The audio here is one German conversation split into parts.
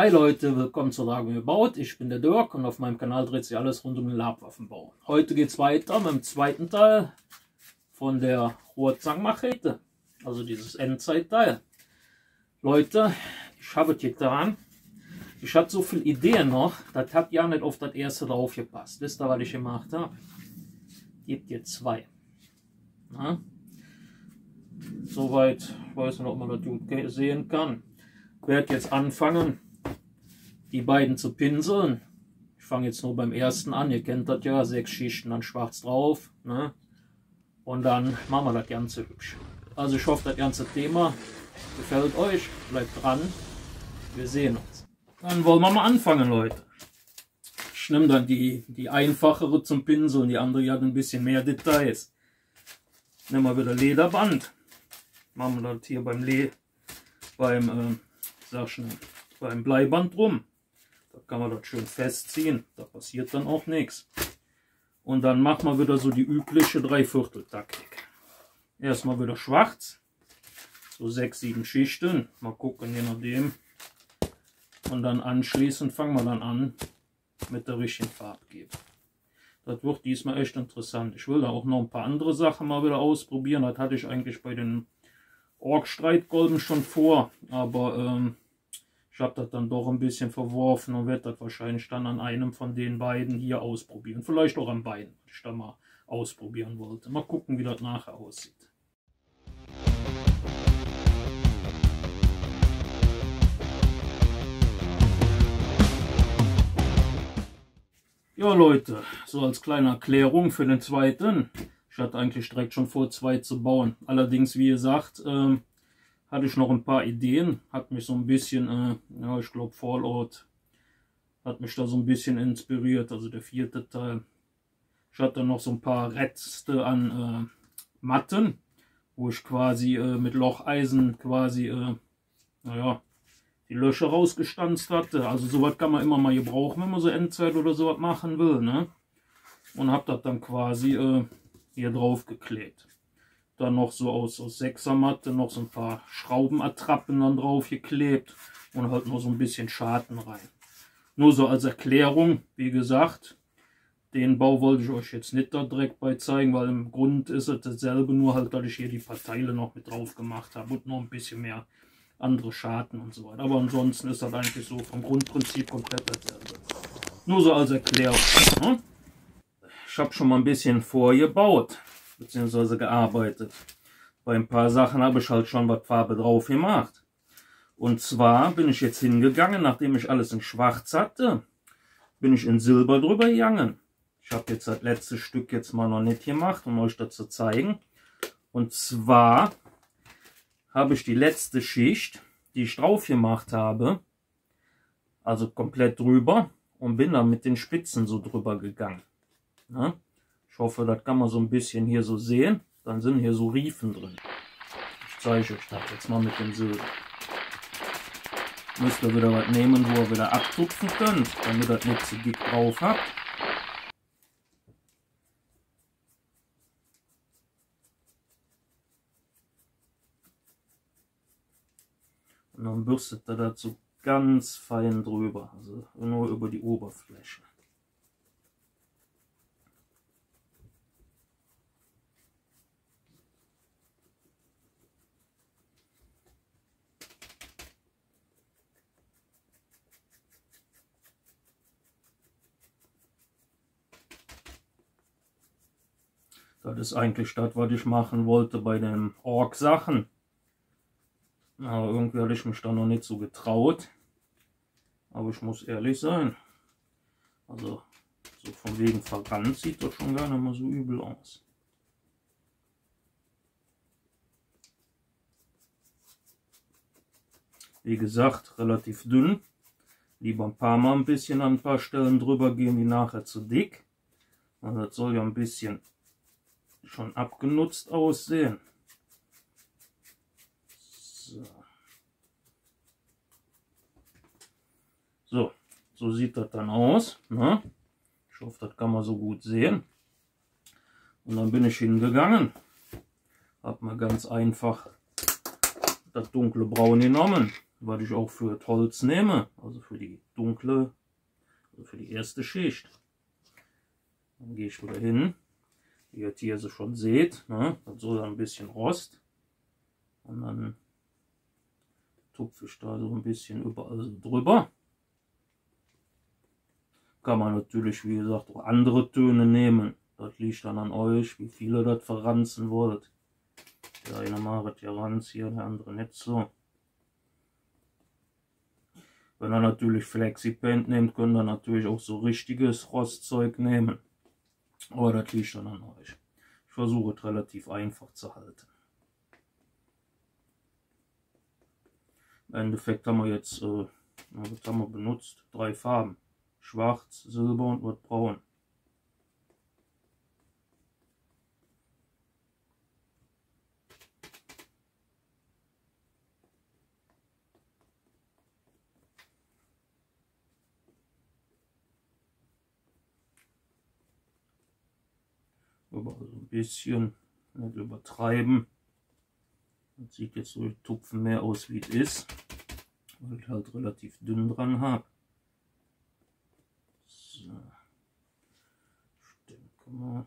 Hi Leute, willkommen zu Dragon gebaut. Ich bin der Dirk und auf meinem Kanal dreht sich alles rund um den Labwaffenbau. Heute geht es weiter mit dem zweiten Teil von der Ruozang-Machete, also dieses Endzeitteil. Leute, ich habe es getan. Ich hatte so viele Ideen noch, das hat ja nicht auf das erste drauf gepasst. Wisst ihr, was ich gemacht habe? Gibt jetzt zwei. Na? Soweit, ich weiß nicht, ob man das gut sehen kann. Ich werde jetzt anfangen, die beiden zu pinseln. Ich fange jetzt nur beim ersten an, ihr kennt das ja, 6 Schichten, dann schwarz drauf. Ne? Und dann machen wir das Ganze hübsch. Also ich hoffe, das ganze Thema gefällt euch. Bleibt dran, wir sehen uns. Dann wollen wir mal anfangen, Leute. Ich nehme dann die einfachere zum Pinseln, die andere hat ein bisschen mehr Details. Nehmen wir wieder Lederband. Machen wir das hier beim Bleiband rum. Da kann man das schön festziehen. Da passiert dann auch nichts. Und dann machen wir wieder so die übliche 3/4-Taktik. Erstmal wieder schwarz. So 6, 7 Schichten. Mal gucken, je nachdem. Und dann anschließend fangen wir dann an mit der richtigen Farbgebung. Das wird diesmal echt interessant. Ich will da auch noch ein paar andere Sachen mal wieder ausprobieren. Das hatte ich eigentlich bei den Ork-Streitkolben schon vor, aber ich habe das dann doch ein bisschen verworfen und werde das wahrscheinlich dann an einem von den beiden hier ausprobieren. Vielleicht auch an beiden, was ich da mal ausprobieren wollte. Mal gucken, wie das nachher aussieht. Ja Leute, so als kleine Erklärung für den zweiten. Ich hatte eigentlich direkt schon vor, 2 zu bauen. Allerdings, wie gesagt, hatte ich noch ein paar Ideen. Hat mich so ein bisschen, ja, ich glaube Fallout hat mich da so ein bisschen inspiriert. Also der 4. Teil. Ich hatte noch so ein paar Reste an Matten, wo ich quasi mit Locheisen quasi, naja, die Löcher rausgestanzt hatte. Also sowas kann man immer mal gebrauchen, wenn man so Endzeit oder sowas machen will, ne? Und habe das dann quasi hier drauf geklebt. Dann noch so aus 6er Matte noch so ein paar Schraubenattrappen dann drauf geklebt und halt nur so ein bisschen Schaden rein. Nur so als Erklärung, wie gesagt, den Bau wollte ich euch jetzt nicht da direkt bei zeigen, weil im Grund ist es dasselbe, nur halt, dass ich hier die paar Teile noch mit drauf gemacht habe und noch ein bisschen mehr andere Schaden und so weiter. Aber ansonsten ist das eigentlich so vom Grundprinzip komplett dasselbe. Nur so als Erklärung. Ne? Ich habe schon mal ein bisschen vorgebaut, beziehungsweise gearbeitet. Bei ein paar Sachen habe ich halt schon was Farbe drauf gemacht. Und zwar bin ich jetzt hingegangen, nachdem ich alles in Schwarz hatte, bin ich in Silber drüber gegangen. Ich habe jetzt das letzte Stück jetzt mal noch nicht gemacht, um euch das zu zeigen. Und zwar habe ich die letzte Schicht, die ich drauf gemacht habe, also komplett drüber und bin dann mit den Spitzen so drüber gegangen. Ja? Ich hoffe, das kann man so ein bisschen hier so sehen. Dann sind hier so Riefen drin. Ich zeige euch das jetzt mal mit dem Silber. Müsst ihr wieder was nehmen, wo ihr wieder abtupfen könnt, damit ihr das nicht zu dick drauf habt. Und dann bürstet ihr das so ganz fein drüber, also nur über die Oberfläche. Das ist eigentlich das, was ich machen wollte bei den Ork-Sachen. Aber irgendwie hatte ich mich da noch nicht so getraut. Aber ich muss ehrlich sein. Also so von wegen verrannt sieht das schon gar nicht mal so übel aus. Wie gesagt, relativ dünn. Lieber ein paar Mal ein bisschen an ein paar Stellen drüber gehen, die nachher zu dick. Und das soll ja ein bisschen schon abgenutzt aussehen. So sieht das dann aus. Ne? Ich hoffe, das kann man so gut sehen. Und dann bin ich hingegangen, habe mal ganz einfach das dunkle Braun genommen, was ich auch für das Holz nehme, also für die dunkle, also für die erste Schicht. Dann gehe ich wieder hin, wie ihr hier so schon seht, ne? Das soll ein bisschen Rost. Und dann tupfe ich da so ein bisschen überall so drüber. Kann man natürlich, wie gesagt, auch andere Töne nehmen. Das liegt dann an euch, wie viel ihr das verranzen wollt. Der eine macht ja ranz hier, der andere nicht so. Wenn ihr natürlich Flexipaint nehmt, könnt ihr natürlich auch so richtiges Rostzeug nehmen. Aber das liegt dann an euch. Ich versuche es relativ einfach zu halten. Im Endeffekt haben wir jetzt, was haben wir benutzt? 3 Farben. Schwarz, Silber und was braun. Überall so ein bisschen, nicht übertreiben. Das sieht jetzt so ein Tupfen mehr aus wie es ist, weil ich halt relativ dünn dran habe. So. Ich denke mal.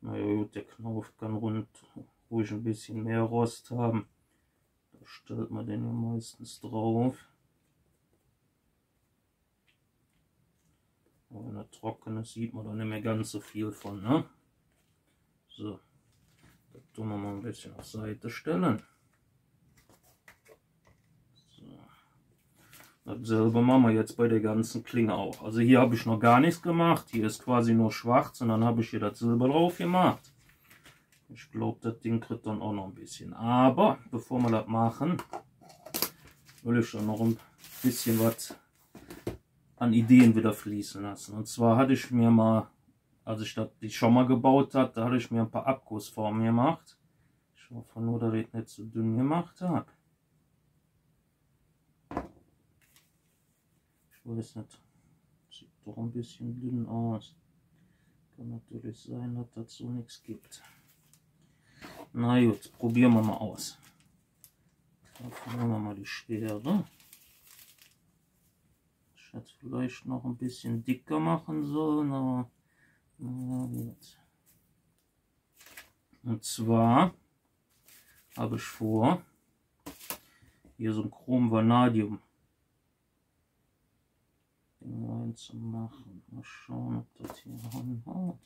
Naja gut, der Knauf kann ruhig ein bisschen mehr Rost haben. Da stellt man den ja meistens drauf. Aber wenn er trocken ist, sieht man da nicht mehr ganz so viel von, ne? So, das tun wir mal ein bisschen auf Seite stellen. So. Dasselbe machen wir jetzt bei der ganzen Klinge auch. Also hier habe ich noch gar nichts gemacht. Hier ist quasi nur schwarz und dann habe ich hier das Silber drauf gemacht. Ich glaube, das Ding kriegt dann auch noch ein bisschen. Aber bevor wir das machen, will ich schon noch ein bisschen was an Ideen wieder fließen lassen. Und zwar hatte ich mir mal, als ich die schon mal gebaut habe, da hatte ich mir ein paar Abgussformen gemacht. Ich hoffe nur, dass ich nicht so dünn gemacht habe. Ich weiß nicht, sieht doch ein bisschen dünn aus. Kann natürlich sein, dass dazu nichts gibt. Na gut, probieren wir mal aus. Dafür nehmen wir mal die Schere. Ich hätte vielleicht noch ein bisschen dicker machen sollen, aber na gut. Und zwar habe ich vor, hier so ein Chrom Vanadium reinzumachen. Mal schauen, ob das hier hinhaut.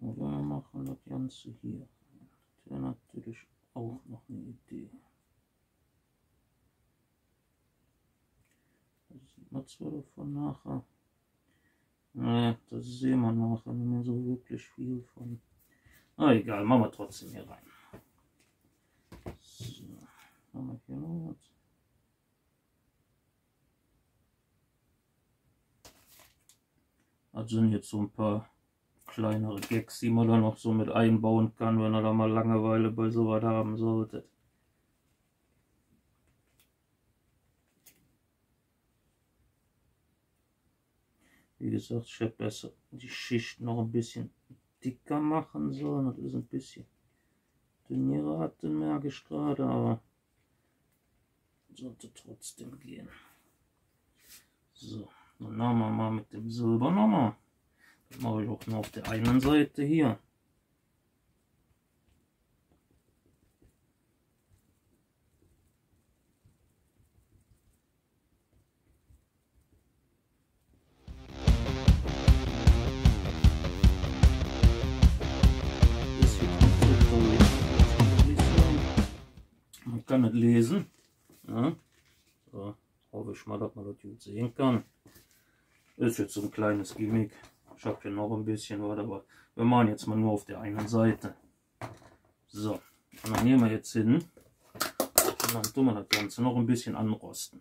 Oder wir machen das Ganze hier. Das wäre natürlich auch noch eine Idee. Das sieht man zwar davon nachher. Naja, das sehen wir nachher nicht mehr so wirklich viel von. Ah, egal, machen wir trotzdem hier rein. So, haben wir hier noch was. Das sind jetzt so ein paar kleinere Gags, die man dann noch so mit einbauen kann, wenn ihr da mal Langeweile bei sowas haben solltet. Wie gesagt, ich hätte besser die Schicht noch ein bisschen dicker machen sollen. Das ist ein bisschen dünn geraten, merke ich gerade, aber sollte trotzdem gehen. So, dann machen wir mal mit dem Silber nochmal. Das mache ich auch nur auf der einen Seite hier. Man kann es lesen. Ja. So, hoffe ich mal, dass man das gut sehen kann. Ist jetzt so ein kleines Gimmick. Ich habe hier noch ein bisschen was, aber wir machen jetzt mal nur auf der einen Seite. So, und dann nehmen wir jetzt hin und dann tun wir das Ganze noch ein bisschen anrosten.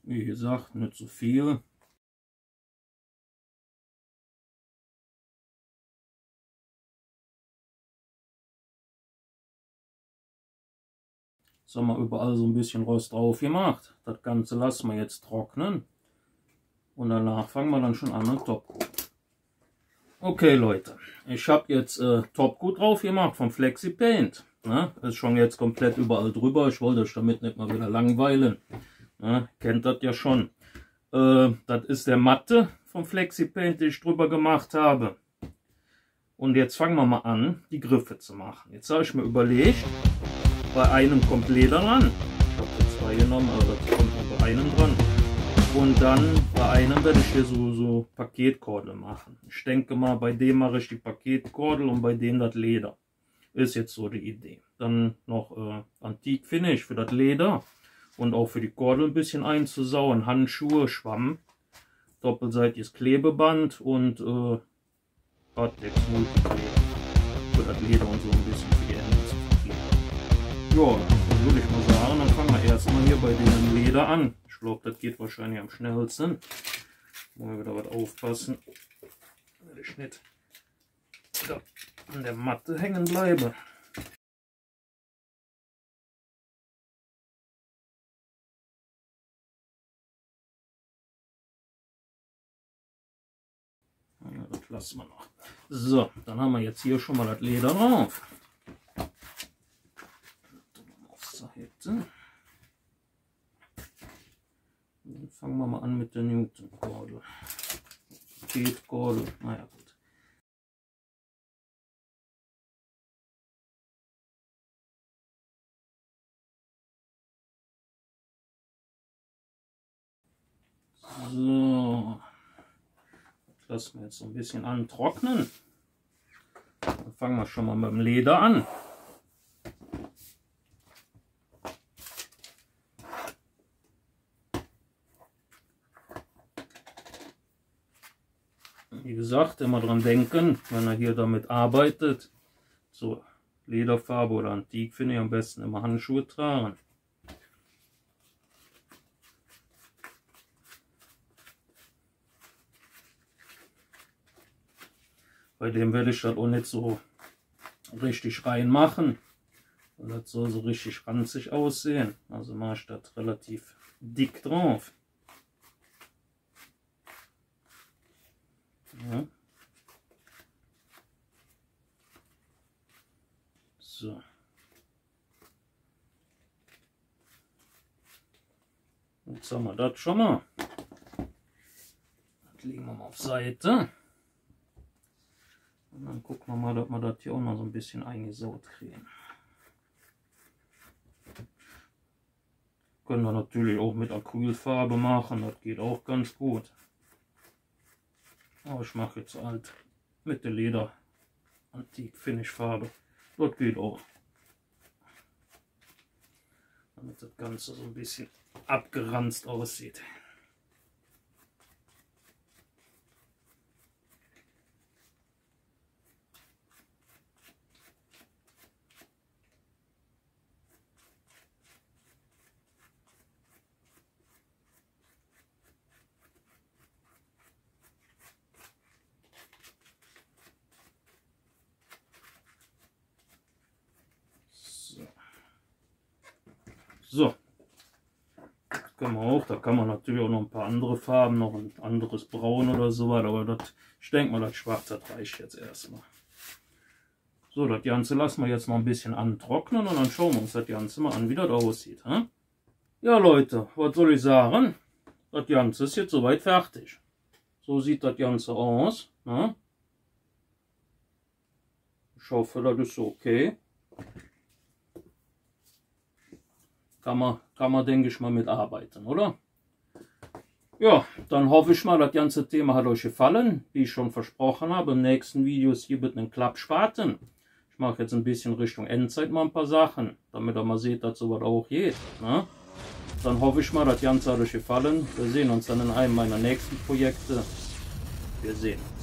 Wie gesagt, nicht so viel. Jetzt haben wir überall so ein bisschen Rost drauf gemacht. Das Ganze lassen wir jetzt trocknen. Und danach fangen wir dann schon an mit Topcoat. Okay Leute, ich habe jetzt Topcoat drauf gemacht vom Flexi Paint. Ne? Ist schon jetzt komplett überall drüber. Ich wollte euch damit nicht mal wieder langweilen. Ne? Kennt das ja schon. Das ist der Matte vom Flexi Paint, den ich drüber gemacht habe. Und jetzt fangen wir mal an, die Griffe zu machen. Jetzt habe ich mir überlegt, bei einem kommt Leder dran. Ich habe jetzt 2 genommen, aber das kommt nur bei einem dran. Und dann bei einem werde ich hier so Paketkordel machen. Ich denke mal, bei dem mache ich die Paketkordel und bei dem das Leder. Ist jetzt so die Idee. Dann noch Antik Finish für das Leder und auch für die Kordel ein bisschen einzusauen. Handschuhe, Schwamm, doppelseitiges Klebeband und Radlex Multikleber für das Leder und so ein bisschen für die Hände zu verkleben. Ja, dann würde ich mal sagen, dann fangen wir erstmal hier bei dem Leder an. Ich glaube, das geht wahrscheinlich am schnellsten. Wollen wir wieder was aufpassen, dass ich nicht wieder an der Matte hängen bleibe. Ja, das lassen wir noch. So, dann haben wir jetzt hier schon mal das Leder drauf. Auf Seite. Dann fangen wir mal an mit der Newton-Kordel. Paketkordel, naja gut. So, das lassen wir jetzt so ein bisschen antrocknen. Dann fangen wir schon mal mit dem Leder an. Wie gesagt, immer dran denken, wenn er hier damit arbeitet, so Lederfarbe oder Antik, finde ich am besten immer Handschuhe tragen. Bei dem werde ich das auch nicht so richtig reinmachen, weil das soll so richtig ranzig aussehen. Also mache ich das relativ dick drauf. Ja. So. Jetzt haben wir das schon mal. Das legen wir mal auf Seite. Und dann gucken wir mal, dass wir das hier auch noch so ein bisschen eingesaut kriegen. Können wir natürlich auch mit Acrylfarbe machen, das geht auch ganz gut. Aber ich mache jetzt halt mit der Leder Antik Finish Farbe. Das geht auch. Damit das Ganze so ein bisschen abgeranzt aussieht. So, das können wir auch, da kann man natürlich auch noch ein paar andere Farben, noch ein anderes Braun oder so weiter, aber das, ich denke mal, das Schwarz, das reicht jetzt erstmal. So, das Ganze lassen wir jetzt noch ein bisschen antrocknen und dann schauen wir uns das Ganze mal an, wie das aussieht. Hm? Ja Leute, was soll ich sagen? Das Ganze ist jetzt soweit fertig. So sieht das Ganze aus. Hm? Ich hoffe, das ist okay. Kann man, denke ich mal, mitarbeiten, oder? Ja, dann hoffe ich mal, das ganze Thema hat euch gefallen. Wie ich schon versprochen habe, im nächsten Video ist hier mit einem Klappspaten. Ich mache jetzt ein bisschen Richtung Endzeit mal ein paar Sachen, damit ihr mal seht, dass sowas auch geht. Ne? Dann hoffe ich mal, das Ganze hat euch gefallen. Wir sehen uns dann in einem meiner nächsten Projekte. Wir sehen.